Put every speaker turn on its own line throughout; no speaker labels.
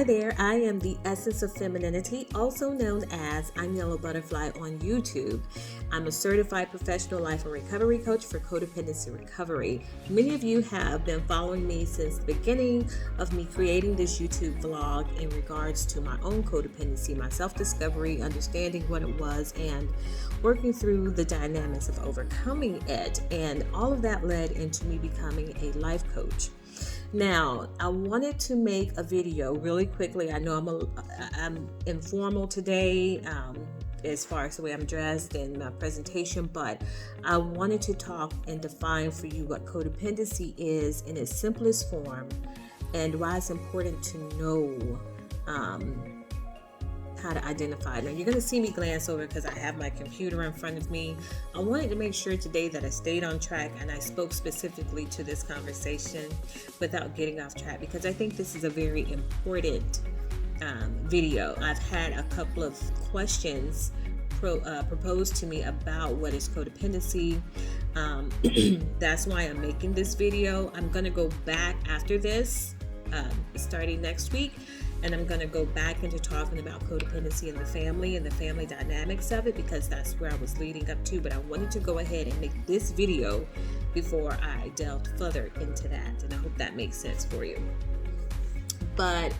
Hi there, I am the Essence of Femininity, also known as I'm Yellow Butterfly on YouTube. I'm a certified professional life and recovery coach for codependency recovery. Many of you have been following me since the beginning of me creating this YouTube vlog in regards to my own codependency, my self-discovery, understanding what it was, and working through the dynamics of overcoming it. And all of that led into me becoming a life coach. Now, I wanted to make a video really quickly. I know I'm informal today as far as the way I'm dressed and my presentation, but I wanted to talk and define for you what codependency is in its simplest form and why it's important to know how to identify it. Now, you're going to see me glance over because I have my computer in front of me. I wanted to make sure today that I stayed on track and I spoke specifically to this conversation without getting off track, because I think this is a very important video. I've had a couple of questions proposed to me about what is codependency. That's why I'm making this video. I'm going to go back after this, starting next week, and I'm going to go back into talking about codependency in the family and the family dynamics of it, because that's where I was leading up to. But I wanted to go ahead and make this video before I delved further into that. And I hope that makes sense for you. But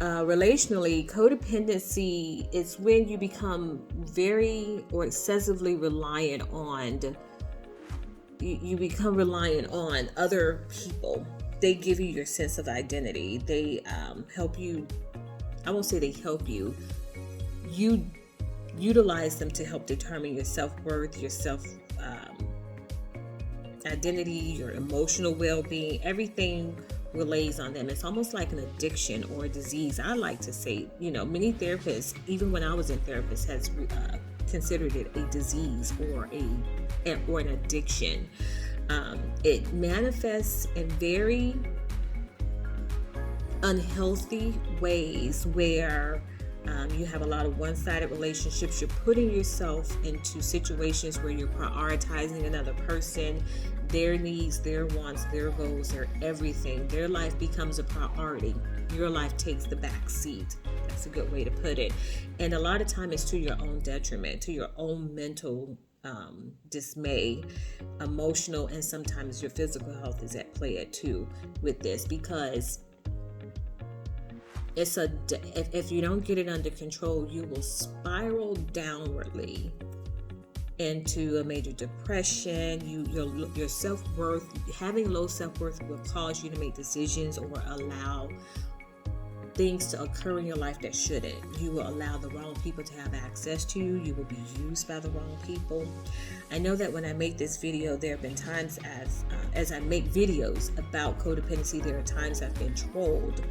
relationally, codependency is when you become very or excessively reliant on, you become reliant on other people. They give you your sense of identity. They help you. I won't say they help you. You utilize them to help determine your self-worth, your self-identity, your emotional well-being. Everything relays on them. It's almost like an addiction or a disease. I like to say, many therapists, even when I was in therapist, has considered it a disease or an addiction. It manifests in very unhealthy ways where you have a lot of one-sided relationships. You're putting yourself into situations where you're prioritizing another person, their needs, their wants, their goals, their everything. Their life becomes a priority. Your life takes the back seat. That's a good way to put it. And a lot of time it's to your own detriment, to your own mental dismay, emotional, and sometimes your physical health is at play too with this, because if you don't get it under control, you will spiral downwardly into a major depression. Your self-worth, having low self-worth will cause you to make decisions or allow things to occur in your life that shouldn't. You will allow the wrong people to have access to you. You will be used by the wrong people. I know that when I make this video, there have been times as I make videos about codependency, there are times I've been trolled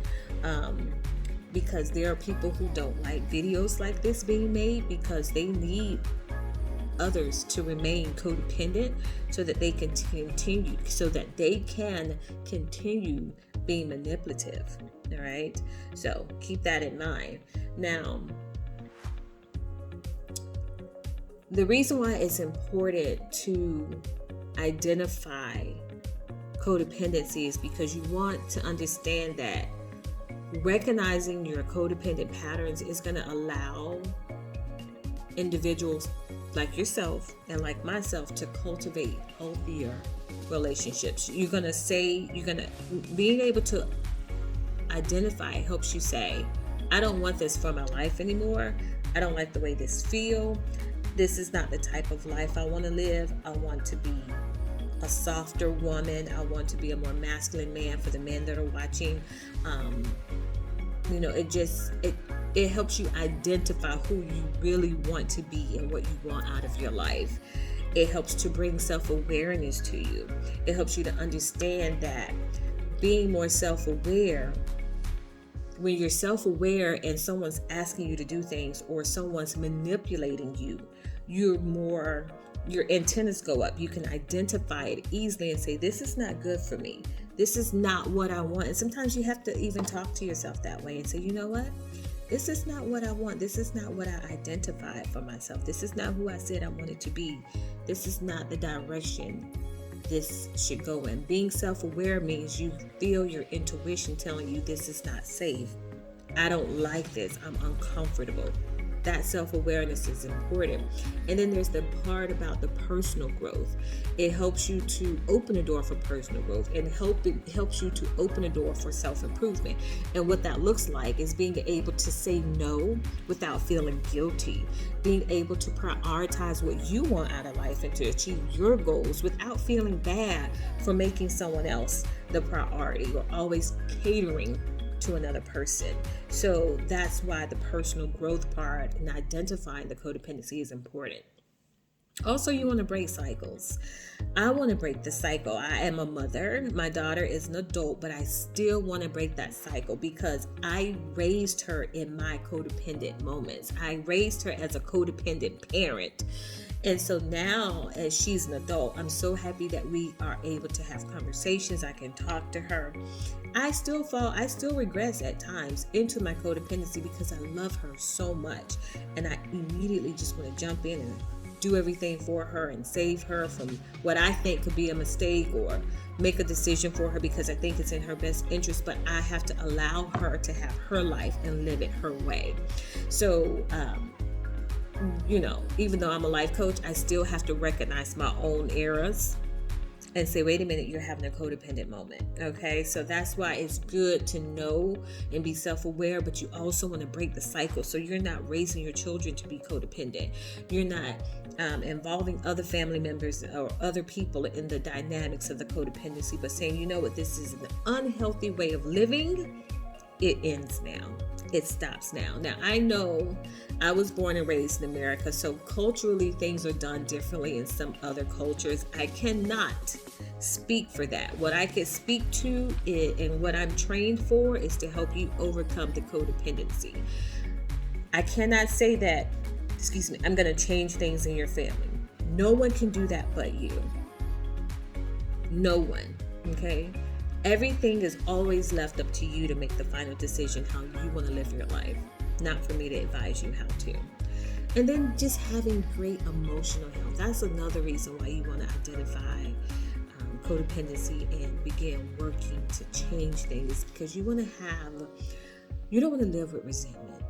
because there are people who don't like videos like this being made, because they need others to remain codependent so that they can continue being manipulative. All right, so keep that in mind. Now, the reason why it's important to identify codependency is because you want to understand that recognizing your codependent patterns is going to allow individuals like yourself and like myself to cultivate healthier relationships. Being able to identify helps you say, I don't want this for my life anymore. I don't like the way this feels. This is not the type of life I want to live. I want to be a softer woman. I want to be a more masculine man for the men that are watching. It helps you identify who you really want to be and what you want out of your life. It helps to bring self-awareness to you. It helps you to understand that being more self-aware, when you're self-aware and someone's asking you to do things or someone's manipulating you, your antennas go up. You can identify it easily and say, this is not good for me. This is not what I want. And sometimes you have to even talk to yourself that way and say, you know what? This is not what I want. This is not what I identified for myself. This is not who I said I wanted to be. This is not the direction this should go in. Being self-aware means you feel your intuition telling you this is not safe. I don't like this. I'm uncomfortable. That self-awareness is important. And then there's the part about the personal growth. It helps you to open a door for personal growth, and it helps you to open a door for self-improvement. And what that looks like is being able to say no without feeling guilty, being able to prioritize what you want out of life and to achieve your goals without feeling bad for making someone else the priority or always catering to another person. So that's why the personal growth part and identifying the codependency is important. Also, you want to break cycles. I want to break the cycle. I am a mother. My daughter is an adult, but I still want to break that cycle because I raised her in my codependent moments. I raised her as a codependent parent. And so now, as she's an adult, I'm so happy that we are able to have conversations. I can talk to her. I still regress at times into my codependency because I love her so much. And I immediately just want to jump in and do everything for her and save her from what I think could be a mistake or make a decision for her because I think it's in her best interest. But I have to allow her to have her life and live it her way. So, even though I'm a life coach, I still have to recognize my own errors and say, wait a minute, you're having a codependent moment. Okay, so that's why it's good to know and be self-aware, but you also want to break the cycle so you're not raising your children to be codependent. You're not involving other family members or other people in the dynamics of the codependency, but saying, you know what, this is an unhealthy way of living. It ends now. It stops now. Now, I know I was born and raised in America, so culturally things are done differently in some other cultures. I cannot speak for that. What I can speak to and what I'm trained for is to help you overcome the codependency. I cannot say that, I'm going to change things in your family. No one can do that but you. No one, okay? Everything is always left up to you to make the final decision how you want to live your life, not for me to advise you how to. And then just having great emotional health. That's another reason why you want to identify codependency and begin working to change things, because you don't want to live with resentment.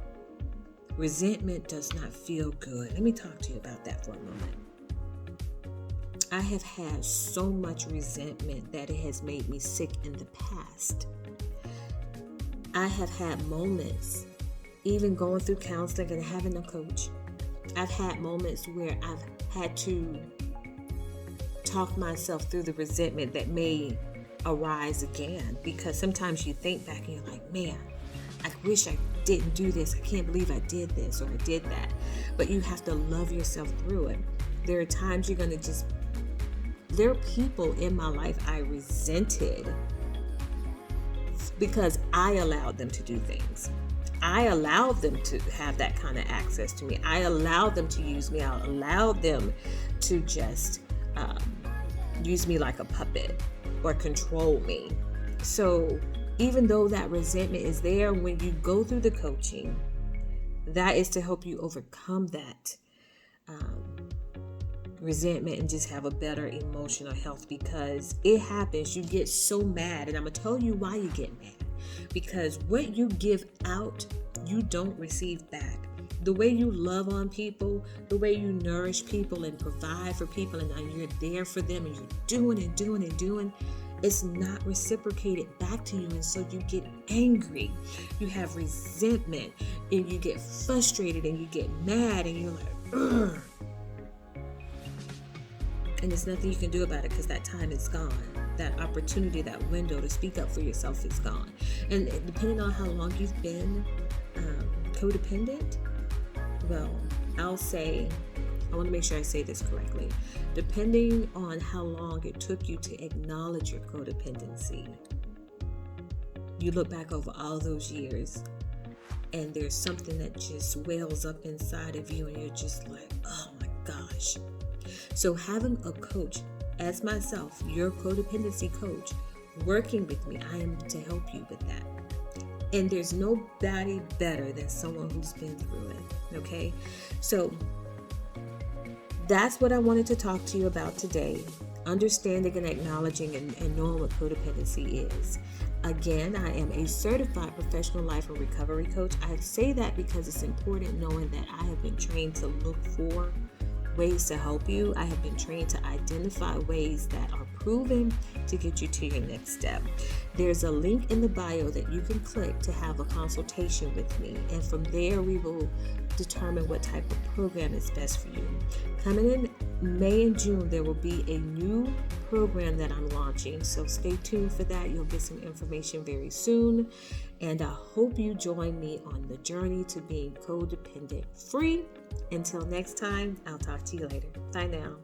Resentment does not feel good. Let me talk to you about that for a moment. I have had so much resentment that it has made me sick in the past. I have had moments, even going through counseling and having a coach, I've had moments where I've had to talk myself through the resentment that may arise again, because sometimes you think back and you're like, man, I wish I didn't do this. I can't believe I did this or I did that. But you have to love yourself through it. There are times you're going to there are people in my life I resented because I allowed them to do things. I allowed them to have that kind of access to me. I allowed them to use me. I allowed them to just use me like a puppet or control me. So even though that resentment is there, when you go through the coaching, that is to help you overcome that resentment and just have a better emotional health, because it happens. You get so mad, and I'm going to tell you why you get mad. Because what you give out, you don't receive back. The way you love on people, the way you nourish people and provide for people, and you're there for them, and you're doing and doing and doing, it's not reciprocated back to you. And so you get angry, you have resentment, and you get frustrated, and you get mad, and you're like, ugh. And there's nothing you can do about it because that time is gone. That opportunity, that window to speak up for yourself is gone. And depending on how long you've been codependent, well, I'll say, I want to make sure I say this correctly. Depending on how long it took you to acknowledge your codependency, you look back over all those years and there's something that just wells up inside of you and you're just like, oh my gosh. So having a coach, as myself, your codependency coach, working with me, I am to help you with that. And there's nobody better than someone who's been through it, okay? So that's what I wanted to talk to you about today. Understanding and acknowledging and knowing what codependency is. Again, I am a certified professional life and recovery coach. I say that because it's important knowing that I have been trained to look for ways to help you. I have been trained to identify ways that are proven to get you to your next step. There's a link in the bio that you can click to have a consultation with me, and from there we will determine what type of program is best for you. Coming in May and June, there will be a new program that I'm launching, so stay tuned for that. You'll get some information very soon, and I hope you join me on the journey to being codependent free. Until next time, I'll talk to you later. Bye now.